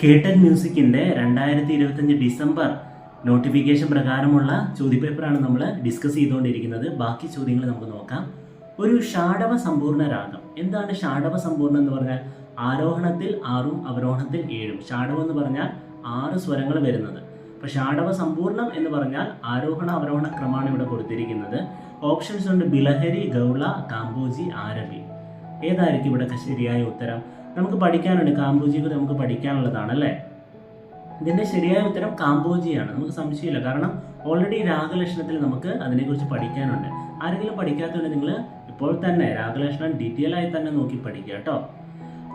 കേട്ടൻ മ്യൂസിക്കിന്റെ 2025 December notification പ്രകാരമുള്ള ചോദ്യപേപ്പറാണ് നമ്മൾ discuss ചെയ്തുകൊണ്ടിരിക്കുന്നത്. ബാക്കി ചോദ്യങ്ങൾ നമുക്ക് നോക്കാം. ഒരു ഷാഡവ സമ്പൂർണ്ണ രാഗം. എന്താണ് ഷാഡവ സമ്പൂർണ്ണം എന്ന് പറഞ്ഞാൽ? ആരോഹണത്തിൽ 6ഉം അവരോഹണത്തിൽ 7ഉം. ഷാഡവം എന്ന് പറഞ്ഞാൽ 6 സ്വരങ്ങൾ വരുന്നത്. അപ്പോൾ ഷാഡവ സമ്പൂർണ്ണം എന്ന് പറഞ്ഞാൽ ആരോഹണ അവരോഹണ ക്രമമാണ് ഇവിടെ കൊടുത്തിരിക്കുന്നത്. ഓപ്ഷൻസ് ഉണ്ട്: ബിലഹരി, ഗൗള, കാമ്പോജി, ആരവി. ഏതായിരിക്കും ഇവിടെ ശരിയായ ഉത്തരം? നമുക്ക് പഠിക്കാനുണ്ട്, കാമ്പോജിക്ക് നമുക്ക് പഠിക്കാനുള്ളതാണ് അല്ലേ. ഇതിന്റെ ശരിയായ ഉത്തരം കാമ്പോജിയാണ്. നമുക്ക് സംശയമില്ല, കാരണം ഓൾറെഡി രാഗലക്ഷണത്തിൽ നമുക്ക് അതിനെക്കുറിച്ച് പഠിക്കാനുണ്ട്. ആരെങ്കിലും പഠിക്കാത്തതുകൊണ്ട് നിങ്ങൾ ഇപ്പോൾ തന്നെ രാഗലക്ഷണം ഡീറ്റെയിൽ ആയി തന്നെ നോക്കി പഠിക്കുക കേട്ടോ.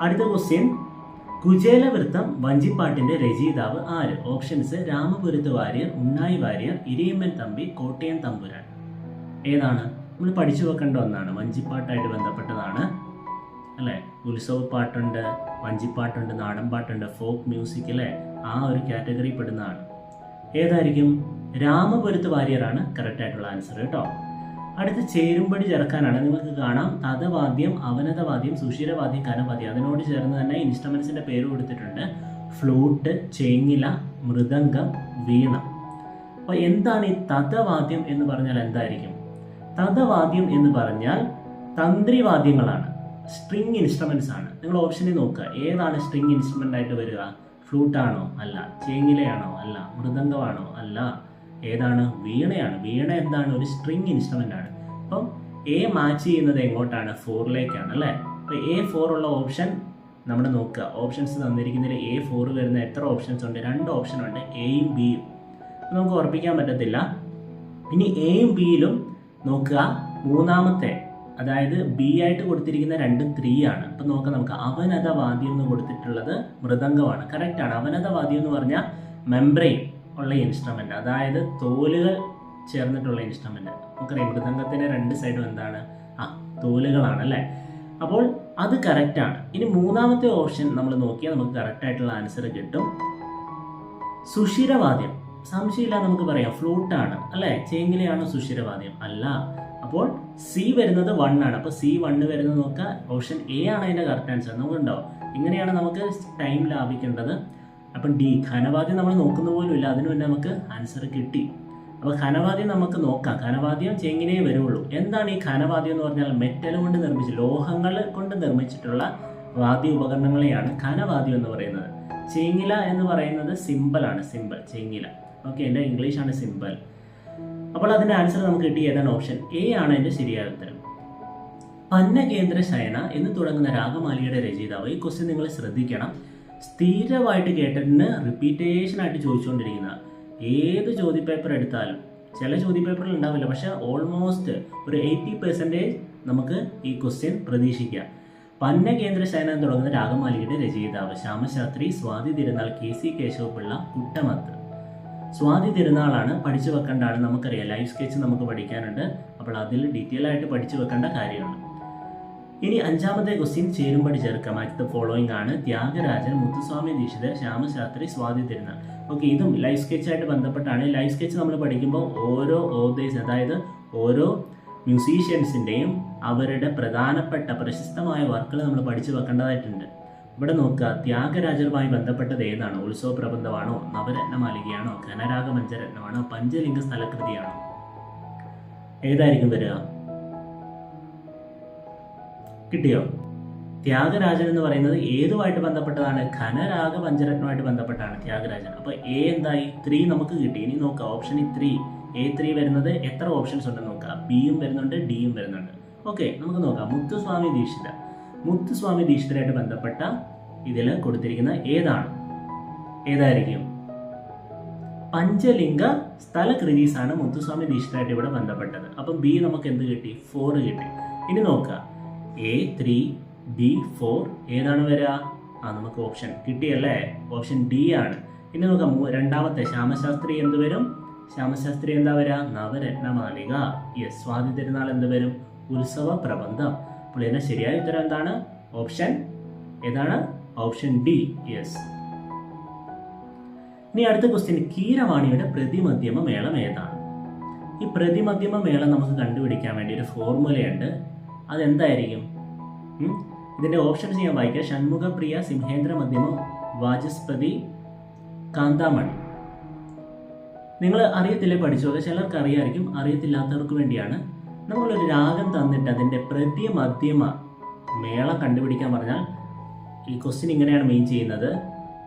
അടുത്ത ക്വസ്റ്റ്യൻ: കുചേലവൃത്തം വഞ്ചിപ്പാട്ടിന്റെ രചയിതാവ് ആര്? ഓപ്ഷൻസ്: രാമപുരത്ത് വാര്യർ, ഉണ്ണായി വാര്യർ, ഇരിയമ്മൻ തമ്പി, കോട്ടയം തമ്പുരാൻ. ഏതാണ്? നമ്മൾ പഠിച്ചു വെക്കേണ്ട ഒന്നാണ്, വഞ്ചിപ്പാട്ടായിട്ട് ബന്ധപ്പെട്ടതാണ് അല്ലേ. ഉത്സവ പാട്ടുണ്ട്, വഞ്ചിപ്പാട്ടുണ്ട്, നാടൻ പാട്ടുണ്ട്, ഫോക്ക് മ്യൂസിക് അല്ലേ, ആ ഒരു കാറ്റഗറി പെടുന്നതാണ്. ഏതായിരിക്കും? രാമപുരത്ത് വാര്യറാണ് കറക്റ്റ് ആയിട്ടുള്ള ആൻസർ കേട്ടോ. അടുത്ത് ചേരുംപടി ചേർക്കാനാണ്. നിങ്ങൾക്ക് കാണാം തഥവാദ്യം, അവനതവാദ്യം, സുഷിരവാദ്യം, കനവാദ്യം. അതിനോട് ചേർന്ന് തന്നെ ഇൻസ്ട്രുമെന്റ്സിന്റെ പേര് കൊടുത്തിട്ടുണ്ട്: ഫ്ലൂട്ട്, ചേങ്ങില, മൃദംഗം, വീണ. അപ്പോൾ എന്താണ് ഈ തഥവാദ്യം എന്ന് പറഞ്ഞാൽ? എന്തായിരിക്കും തഥവാദ്യം എന്ന് പറഞ്ഞാൽ? തന്ത്രിവാദ്യങ്ങളാണ്, സ്ട്രിങ് ഇൻസ്ട്രുമെന്റ്സ് ആണ്. നിങ്ങൾ ഓപ്ഷനിൽ നോക്കുക, ഏതാണ് സ്ട്രിങ് ഇൻസ്ട്രുമെന്റ് ആയിട്ട് വരിക? ഫ്ലൂട്ടാണോ? അല്ല. ചേങ്ങിലയാണോ? അല്ല. മൃദംഗമാണോ? അല്ല. ഏതാണ്? വീണയാണ്. വീണ എന്താണ്? ഒരു സ്ട്രിങ് ഇൻസ്ട്രുമെന്റ് ആണ്. അപ്പം എ മാച്ച് ചെയ്യുന്നത് എങ്ങോട്ടാണ്? 4ലേക്കാണ് അല്ലേ. അപ്പോൾ A4 ഉള്ള ഓപ്ഷൻ നമ്മൾ നോക്കുക. ഓപ്ഷൻസ് തന്നിരിക്കുന്നതിൽ A4 വരുന്ന എത്ര ഓപ്ഷൻസ് ഉണ്ട്? 2 ഓപ്ഷൻ ഉണ്ട്, എയും ബിയും. നമുക്ക് ഉറപ്പിക്കാൻ പറ്റത്തില്ല. ഇനി എയും ബിയിലും നോക്കുക, മൂന്നാമത്തെ, അതായത് ബി ആയിട്ട് കൊടുത്തിരിക്കുന്ന 2 3 ആണ്. അപ്പം നോക്കാം, നമുക്ക് അവനതവാദ്യം എന്ന് കൊടുത്തിട്ടുള്ളത് മൃദംഗമാണ്. കറക്റ്റ് ആണ്. അവനതവാദ്യം എന്ന് പറഞ്ഞാൽ മെംബ്രെയിൻ ഉള്ള ഇൻസ്ട്രുമെന്റ്, അതായത് തോലുകൾ ചേർന്നിട്ടുള്ള ഇൻസ്ട്രുമെന്റ്. നമുക്കറിയാം മൃദംഗത്തിന്റെ 2 സൈഡും എന്താണ്? തോലുകളാണ് അല്ലേ. അപ്പോൾ അത് കറക്റ്റാണ്. ഇനി മൂന്നാമത്തെ ഓപ്ഷൻ നമ്മൾ നോക്കിയാൽ നമുക്ക് കറക്റ്റ് ആയിട്ടുള്ള ആൻസർ കിട്ടും. സുഷിരവാദ്യം, സംശയമില്ല നമുക്ക് പറയാം, ഫ്ലൂട്ടാണ് അല്ലേ. ചേങ്ങിലയാണോ സുഷിരവാദ്യം? അല്ല. അപ്പോൾ സി വരുന്നത് 1 ആണ്. അപ്പോൾ C1 വരുന്നത് നോക്കുക, ഓപ്ഷൻ എ ആണ് അതിന്റെ കറക്റ്റ് ആൻസർ. നമുക്കുണ്ടോ? ഇങ്ങനെയാണ് നമുക്ക് ടൈം ലാഭിക്കേണ്ടത്. അപ്പം ഡി, ഘനവാദ്യം നമ്മൾ നോക്കുന്ന പോലും ഇല്ല, അതിന് മുന്നേ നമുക്ക് ആൻസർ കിട്ടി. അപ്പോൾ ഘനവാദ്യം നമുക്ക് നോക്കാം. ഘനവാദ്യം ചേങ്ങിലേ വരുള്ളൂ. എന്താണ് ഈ ഘനവാദ്യം എന്ന് പറഞ്ഞാൽ? മെറ്റൽ കൊണ്ട് നിർമ്മിച്ച, ലോഹങ്ങൾ കൊണ്ട് നിർമ്മിച്ചിട്ടുള്ള വാദ്യ ഉപകരണങ്ങളെയാണ് ഘനവാദ്യം എന്ന് പറയുന്നത്. ചേങ്ങില എന്ന് പറയുന്നത് സിമ്പിളാണ്, സിമ്പിൾ ചേങ്ങില. ഓക്കെ, എൻ്റെ ഇംഗ്ലീഷാണ് സിമ്പിൾ. അപ്പോൾ അതിൻ്റെ ആൻസർ നമുക്ക് കിട്ടി. ഏതാണ്? ഓപ്ഷൻ എ ആണ് എൻ്റെ ശരിയായ ഉത്തരം. പന്നകേന്ദ്ര ശയന എന്ന് തുടങ്ങുന്ന രാഗമാലികയുടെ രചയിതാവ്. ഈ ക്വസ്റ്റ്യൻ നിങ്ങൾ ശ്രദ്ധിക്കണം. സ്ഥിരമായിട്ട് കേട്ടതിന് റിപ്പീറ്റേഷൻ ആയിട്ട് ചോദിച്ചുകൊണ്ടിരിക്കുന്ന ഏത് ചോദ്യപേപ്പർ എടുത്താലും, ചില ചോദ്യപേപ്പറിൽ ഉണ്ടാവില്ല, പക്ഷെ ഓൾമോസ്റ്റ് ഒരു 80% നമുക്ക് ഈ ക്വസ്റ്റ്യൻ പ്രതീക്ഷിക്കാം. പന്നകേന്ദ്ര ശയന എന്ന് തുടങ്ങുന്ന രാഗമാലികയുടെ രചയിതാവ്: ശ്യാമശാസ്ത്രി, സ്വാതി തിരുനാൾ, KC കേശവപിള്ള, കുട്ടമത്ത്. സ്വാതി തിരുനാളാണ്, പഠിച്ചു വെക്കേണ്ടതാണ്. നമുക്കറിയാം ലൈഫ് സ്കെച്ച് നമുക്ക് പഠിക്കാനുണ്ട്, അപ്പോൾ അതിൽ ഡീറ്റെയിൽ ആയിട്ട് പഠിച്ചു വെക്കേണ്ട കാര്യമാണ്. ഇനി 5ാമത്തെ ക്വസ്റ്റ്യൻ ചേരുംപടി ചേർക്കാം. ആദ്യത്തെ ഫോളോയിങ് ആണ്: ത്യാഗരാജൻ, മുത്തുസ്വാമി ദീക്ഷിതർ, ശ്യാമശാസ്ത്രി, സ്വാതി തിരുനാൾ. ഓക്കെ, ഇതും ലൈഫ് സ്കെച്ചായിട്ട് ബന്ധപ്പെട്ടാണ്. ലൈഫ് സ്കെച്ച് നമ്മൾ പഠിക്കുമ്പോൾ ഓരോ ഓതേഴ്സ്, അതായത് ഓരോ മ്യൂസീഷ്യൻസിൻ്റെയും അവരുടെ പ്രധാനപ്പെട്ട പ്രശസ്തമായ വർക്കുകൾ നമ്മൾ പഠിച്ചു വെക്കേണ്ടതായിട്ടുണ്ട്. ഇവിടെ നോക്കുക, ത്യാഗരാജരുമായി ബന്ധപ്പെട്ടത് ഏതാണ്? ഉത്സവ പ്രബന്ധമാണോ? നവരത്നമാലികയാണോ? ഘനരാഗ പഞ്ചരത്നമാണോ? പഞ്ചലിംഗ സ്ഥലകൃതിയാണോ? ഏതായിരിക്കും വരിക? കിട്ടിയോ? ത്യാഗരാജൻ എന്ന് പറയുന്നത് ഏതുമായിട്ട് ബന്ധപ്പെട്ടതാണ്? ഘനരാഗ പഞ്ചരത്നമായിട്ട് ബന്ധപ്പെട്ടാണ് ത്യാഗരാജൻ. അപ്പോൾ എ എന്തായി? 3 നമുക്ക് കിട്ടി. ഇനി നോക്കുക, ഓപ്ഷൻ 3, A3 വരുന്നത് എത്ര ഓപ്ഷൻസ് ഉണ്ടെന്ന് നോക്കുക. ബിയും വരുന്നുണ്ട്, ഡിയും വരുന്നുണ്ട്. ഓക്കെ, നമുക്ക് നോക്കാം. മുത്തുസ്വാമി ദീക്ഷിതർ. മുത്തുസ്വാമി ദീക്ഷിതരായിട്ട് ബന്ധപ്പെട്ട ഇതിൽ കൊടുത്തിരിക്കുന്ന ഏതായിരിക്കും? പഞ്ചലിംഗ സ്ഥലകൃതീസ് ആണ് മുത്തുസ്വാമി ദീക്ഷിതരായിട്ട് ഇവിടെ ബന്ധപ്പെട്ടത്. അപ്പം ബി നമുക്ക് എന്ത് കിട്ടി? 4 കിട്ടി. ഇനി നോക്കുക, A3, B4 ഏതാണ് വരിക? നമുക്ക് ഓപ്ഷൻ കിട്ടിയല്ലേ, ഓപ്ഷൻ ഡി ആണ്. ഇനി നോക്കാം, 2ാമത്തെ ശ്യാമശാസ്ത്രി എന്ത് വരും? ശ്യാമശാസ്ത്രി എന്താ വരിക? നവരത്നമാലിക. യെസ്. സ്വാതി തിരുനാൾ എന്ത് വരും? ഉത്സവ പ്രബന്ധം. അപ്പോൾ ഇതിന്റെ ശരിയായ ഉത്തരം എന്താണ്? ഓപ്ഷൻ ഏതാണ്? Option D. യെസ്. ഇനി അടുത്ത ക്വസ്റ്റ്യൻ: കീരവാണിയുടെ പ്രതിമധ്യമ മേളം ഏതാണ്? ഈ പ്രതിമധ്യമ മേളം നമുക്ക് കണ്ടുപിടിക്കാൻ വേണ്ടി ഒരു ഫോർമുലയുണ്ട്. അതെന്തായിരിക്കും? ഇതിന്റെ ഓപ്ഷൻസ് ഞാൻ വായിക്കാം: ഷൺമുഖപ്രിയ, സിംഹേന്ദ്ര മധ്യമം, വാചസ്പതി, കാന്താമണി. നിങ്ങൾ അറിയത്തില്ലേ, പഠിച്ചോക്കെ, ചിലർക്ക് അറിയായിരിക്കും, അറിയത്തില്ലാത്തവർക്ക് വേണ്ടിയാണ്. നമ്മളൊരു രാഗം തന്നിട്ട് അതിൻ്റെ പ്രതി മധ്യമ മേളം കണ്ടുപിടിക്കാൻ പറഞ്ഞാൽ ഈ ക്വസ്റ്റ്യൻ ഇങ്ങനെയാണ് മെയിൻ ചെയ്യുന്നത്.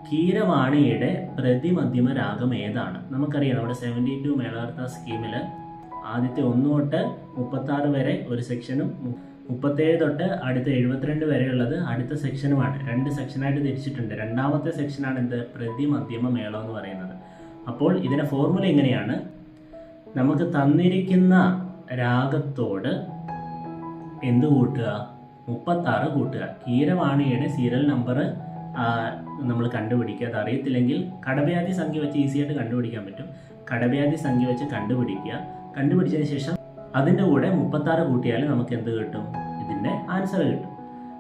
കീരവാണിയുടെ പ്രതിമധ്യമ രാഗം ഏതാണ്? നമുക്കറിയാം, നമ്മുടെ 72 മേളകർത്ത സ്കീമിൽ ആദ്യത്തെ 1 തൊട്ട് 36 വരെ ഒരു സെക്ഷനും 37 തൊട്ട് അടുത്ത 72 വരെയുള്ളത് അടുത്ത സെക്ഷനുമാണ്. 2 സെക്ഷനായിട്ട് തിരിച്ചിട്ടുണ്ട്. രണ്ടാമത്തെ സെക്ഷനാണ് എന്ത്? പ്രതിമധ്യമ മേളം എന്ന് പറയുന്നത്. അപ്പോൾ ഇതിൻ്റെ ഫോർമുല എങ്ങനെയാണ്? നമുക്ക് തന്നിരിക്കുന്ന രാഗത്തോട് എന്ത് കൂട്ടുക? 36 കൂട്ടുക. കീരവാണിയുടെ സീരിയൽ നമ്പർ നമ്മൾ കണ്ടുപിടിക്കുക. അത് അറിയത്തില്ലെങ്കിൽ കടവ്യാധി സംഖ്യ വെച്ച് ഈസി ആയിട്ട് കണ്ടുപിടിക്കാൻ പറ്റും. കടവ്യാധി സംഖ്യ വെച്ച് കണ്ടുപിടിക്കുക. കണ്ടുപിടിച്ചതിന് ശേഷം അതിൻ്റെ കൂടെ 36 കൂട്ടിയാൽ നമുക്ക് എന്ത് കിട്ടും? ഇതിൻ്റെ ആൻസർ കിട്ടും.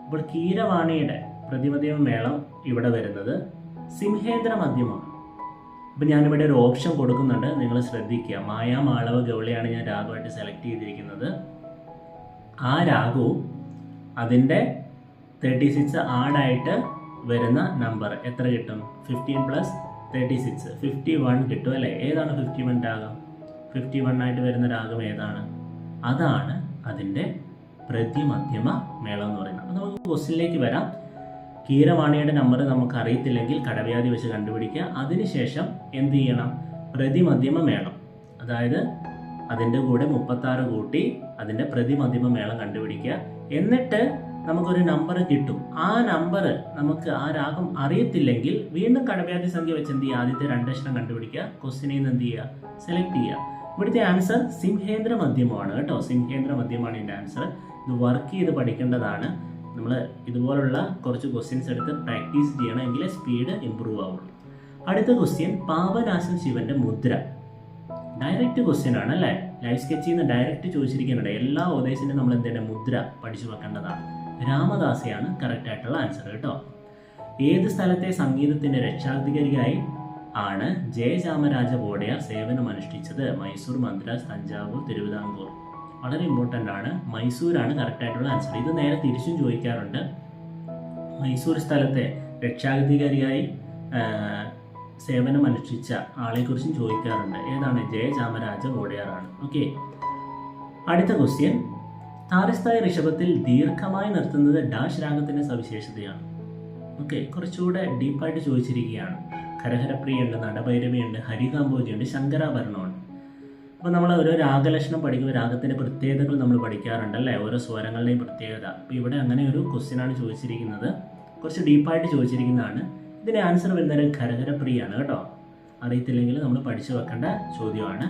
അപ്പോൾ കീരവാണിയുടെ പ്രതിമധ്യമ മേളം ഇവിടെ വരുന്നത് സിംഹേന്ദ്ര മധ്യമമാണ്. അപ്പം ഞാനിവിടെ ഒരു ഓപ്ഷൻ കൊടുക്കുന്നുണ്ട്, നിങ്ങൾ ശ്രദ്ധിക്കുക. മായാമാളവ ഗൗളിയാണ് ഞാൻ രാഗമായിട്ട് സെലക്ട് ചെയ്തിരിക്കുന്നത്. ആ രാഗവും അതിൻ്റെ 36 ആഡായിട്ട് വരുന്ന നമ്പർ എത്ര കിട്ടും? 15 + 36 51 കിട്ടും അല്ലേ? ഏതാണ് 51 രാഗം? 51 ആയിട്ട് വരുന്ന രാഗം ഏതാണ്? അതാണ് അതിൻ്റെ പ്രതിമധ്യമ മേളം എന്ന് പറയുന്നത്. അപ്പോൾ നമുക്ക് ക്വസ്റ്റ്യനിലേക്ക് വരാം. കീരവാണിയുടെ നമ്പർ നമുക്ക് അറിയത്തില്ലെങ്കിൽ കടവ്യാധി വെച്ച് കണ്ടുപിടിക്കുക. അതിനുശേഷം എന്ത് ചെയ്യണം? പ്രതിമധ്യമ മേളം, അതായത് അതിൻ്റെ കൂടെ 36 കൂട്ടി അതിൻ്റെ പ്രതിമധ്യമ മേളം കണ്ടുപിടിക്കുക. എന്നിട്ട് നമുക്കൊരു നമ്പർ കിട്ടും. ആ നമ്പർ നമുക്ക് ആ രാഗം അറിയത്തില്ലെങ്കിൽ വീണ്ടും കടവ്യാധി സംഖ്യ വെച്ച് എന്ത് ചെയ്യുക? ആദ്യത്തെ 2 അക്ഷരം കണ്ടുപിടിക്കുക. ക്വസ്റ്റ്യനിൽ നിന്ന് എന്ത് ചെയ്യുക? സെലക്ട് ചെയ്യുക. ഇവിടുത്തെ ആൻസർ സിംഹേന്ദ്ര മധ്യമമാണ് കേട്ടോ. സിംഹേന്ദ്ര മധ്യമാണ് ഇതിൻ്റെ ആൻസർ. ഇത് വർക്ക് ചെയ്ത് പഠിക്കേണ്ടതാണ്. നമ്മൾ ഇതുപോലുള്ള കുറച്ച് ക്വസ്റ്റ്യൻസ് എടുത്ത് പ്രാക്ടീസ് ചെയ്യണം, എങ്കിലേ സ്പീഡ് ഇമ്പ്രൂവ് ആവുള്ളൂ. അടുത്ത ക്വസ്റ്റ്യൻ, പാപനാശം ശിവന്റെ മുദ്ര. ഡയറക്റ്റ് ക്വസ്റ്റ്യൻ ആണ് അല്ലേ? ലൈവ് സ്കെച്ചിൽ നിന്ന് ഡയറക്റ്റ് ചോദിച്ചിരിക്കുന്നുണ്ട്. എല്ലാ ഓദേശിനും നമ്മൾ എന്തിൻ്റെ മുദ്ര പഠിച്ചു വെക്കേണ്ടതാണ്. രാമദാസയാണ് കറക്റ്റ് ആയിട്ടുള്ള ആൻസർ കേട്ടോ. ഏത് സ്ഥലത്തെ സംഗീതത്തിന്റെ രക്ഷാധികാരിയായി ആണ് ജയചാമരാജ വോഡയാർ സേവനം അനുഷ്ഠിച്ചത്? മൈസൂർ, മദ്രാസ്, തഞ്ചാവൂർ, തിരുവിതാംകൂർ. വളരെ ഇമ്പോർട്ടൻ്റ് ആണ്. മൈസൂരാണ് കറക്റ്റ് ആയിട്ടുള്ള ആൻസർ. ഇത് നേരെ തിരിച്ചും ചോദിക്കാറുണ്ട്. മൈസൂർ സ്ഥലത്തെ രക്ഷാധികാരിയായി സേവനം അനുഷ്ഠിച്ച ആളെക്കുറിച്ചും ചോദിക്കാറുണ്ട്. ഏതാണ്? ജയചാമരാജ വോഡയാറാണ്. ഓക്കെ. അടുത്ത ക്വസ്റ്റ്യൻ, താരസ്ഥായ ഋഷഭത്തിൽ ദീർഘമായി നിർത്തുന്നത് ഡാഷ് രാഗത്തിൻ്റെ സവിശേഷതയാണ്. ഓക്കെ, കുറച്ചുകൂടെ ഡീപ്പായിട്ട് ചോദിച്ചിരിക്കുകയാണ്. ഖരഹരപ്രിയുണ്ട്, നടഭൈരവിയുണ്ട്, ഹരികാംബോജിയുണ്ട്, ശങ്കരാഭരണമുണ്ട്. അപ്പോൾ നമ്മൾ ഓരോ രാഗലക്ഷണം പഠിക്കുമ്പോൾ രാഗത്തിൻ്റെ പ്രത്യേകതകൾ നമ്മൾ പഠിക്കാറുണ്ട് അല്ലേ? ഓരോ സ്വരങ്ങളുടെയും പ്രത്യേകത. അപ്പോൾ ഇവിടെ അങ്ങനെ ഒരു ക്വസ്റ്റ്യനാണ് ചോദിച്ചിരിക്കുന്നത്. കുറച്ച് ഡീപ്പായിട്ട് ചോദിച്ചിരിക്കുന്നതാണ്. ഇതിൻ്റെ ആൻസർ വരുന്നത് ഖരഹരപ്രിയാണ് കേട്ടോ. അറിയത്തില്ലെങ്കിൽ നമ്മൾ പഠിച്ചു വെക്കേണ്ട ചോദ്യമാണ്.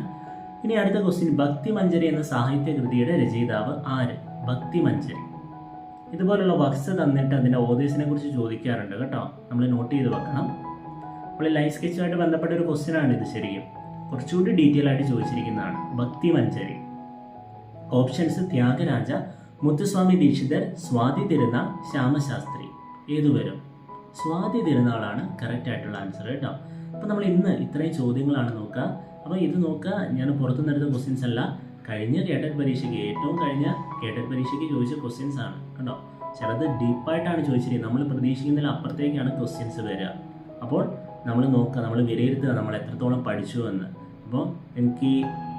ഇനി അടുത്ത ക്വസ്റ്റ്യൻ, ഭക്തിമഞ്ജരി എന്ന സാഹിത്യകൃതിയുടെ രചയിതാവ് ആര്? ഭക്തിമഞ്ജരി. ഇതുപോലുള്ള വക്സ് തന്നിട്ട് അതിൻ്റെ ഓതേഴ്സിനെ കുറിച്ച് ചോദിക്കാറുണ്ട് കേട്ടോ. നമ്മൾ നോട്ട് ചെയ്ത് വെക്കണം. അപ്പോൾ ലൈഫ് സ്കെച്ചുമായിട്ട് ബന്ധപ്പെട്ട ഒരു ക്വസ്റ്റ്യനാണ് ഇത്. ശരിക്കും കുറച്ചുകൂടി ഡീറ്റെയിൽ ആയിട്ട് ചോദിച്ചിരിക്കുന്നതാണ്. ഭക്തിമഞ്ജരി. ഓപ്ഷൻസ്: ത്യാഗരാജ, മുത്തുസ്വാമി ദീക്ഷിതർ, സ്വാതി തിരുനാൾ, ശ്യാമശാസ്ത്രി. ഏതു വരും? സ്വാതി തിരുനാളാണ് കറക്റ്റ് ആയിട്ടുള്ള ആൻസർ കേട്ടോ. അപ്പോൾ നമ്മൾ ഇന്ന് ഇത്രയും ചോദ്യങ്ങളാണ് നോക്കുക. അപ്പോൾ ഇത് നോക്കുക, ഞാൻ പുറത്തുനിന്ന് എടുത്ത ക്വസ്റ്റ്യൻസ് അല്ല, കഴിഞ്ഞ കേട്ടറ്റ് പരീക്ഷയ്ക്ക്, ഏറ്റവും കഴിഞ്ഞ കേട്ടറ്റ് പരീക്ഷയ്ക്ക് ചോദിച്ച ക്വസ്റ്റ്യൻസ് ആണ് കേട്ടോ. ചിലത് ഡീപ്പായിട്ടാണ് ചോദിച്ചിരിക്കുന്നത്. നമ്മൾ പ്രതീക്ഷിക്കുന്നതിൽ അപ്പുറത്തേക്കാണ് ക്വസ്റ്റ്യൻസ് വരിക. അപ്പോൾ നമ്മൾ നോക്കുക, നമ്മൾ വിലയിരുത്തുക നമ്മൾ എത്രത്തോളം പഠിച്ചു എന്ന്. അപ്പോൾ എനിക്ക്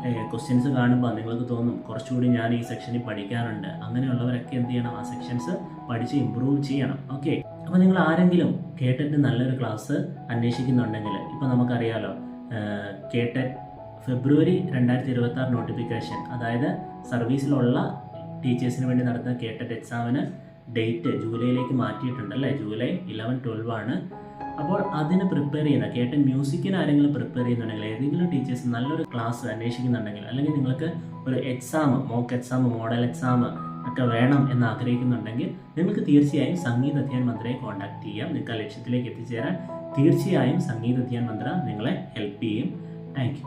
ഈ ക്വസ്റ്റ്യൻസ് കാണുമ്പോൾ നിങ്ങൾക്ക് തോന്നും കുറച്ചുകൂടി ഞാൻ ഈ സെക്ഷനിൽ പഠിക്കാനുണ്ട്. അങ്ങനെയുള്ളവരൊക്കെ എന്ത് ചെയ്യണം? ആ സെക്ഷൻസ് പഠിച്ച് ഇമ്പ്രൂവ് ചെയ്യണം. ഓക്കെ. അപ്പോൾ നിങ്ങൾ ആരെങ്കിലും കേട്ടറ്റ് നല്ലൊരു ക്ലാസ് അന്വേഷിക്കുന്നുണ്ടെങ്കിൽ, ഇപ്പോൾ നമുക്കറിയാലോ കേട്ടറ്റ് ഫെബ്രുവരി 2026 നോട്ടിഫിക്കേഷൻ, അതായത് സർവീസിലുള്ള ടീച്ചേഴ്സിന് വേണ്ടി നടത്തുന്ന കേട്ടറ്റ് എക്സാമിന് ഡേറ്റ് ജൂലൈയിലേക്ക് മാറ്റിയിട്ടുണ്ട് അല്ലേ? ജൂലൈ 11, 12 ആണ്. അപ്പോൾ അതിന് പ്രിപ്പയർ ചെയ്യുന്ന കേട്ടറ്റ് മ്യൂസിക്കിന് ആരെങ്കിലും പ്രിപ്പയർ ചെയ്യുന്നുണ്ടെങ്കിൽ, ഏതെങ്കിലും ടീച്ചേഴ്സ് നല്ലൊരു ക്ലാസ് അന്വേഷിക്കുന്നുണ്ടെങ്കിൽ, അല്ലെങ്കിൽ നിങ്ങൾക്ക് ഒരു exam, mock exam, model exam ഒക്കെ വേണം എന്ന് ആഗ്രഹിക്കുന്നുണ്ടെങ്കിൽ, നിങ്ങൾക്ക് തീർച്ചയായും സംഗീത് അധ്യാൻ മന്ത്രയെ കോൺടാക്ട് ചെയ്യാം. നിങ്ങൾക്ക് ആ ലക്ഷ്യത്തിലേക്ക് എത്തിച്ചേരാൻ തീർച്ചയായും സംഗീത് അധ്യാൻ മന്ത്ര നിങ്ങളെ ഹെൽപ്പ് ചെയ്യും. Thank you.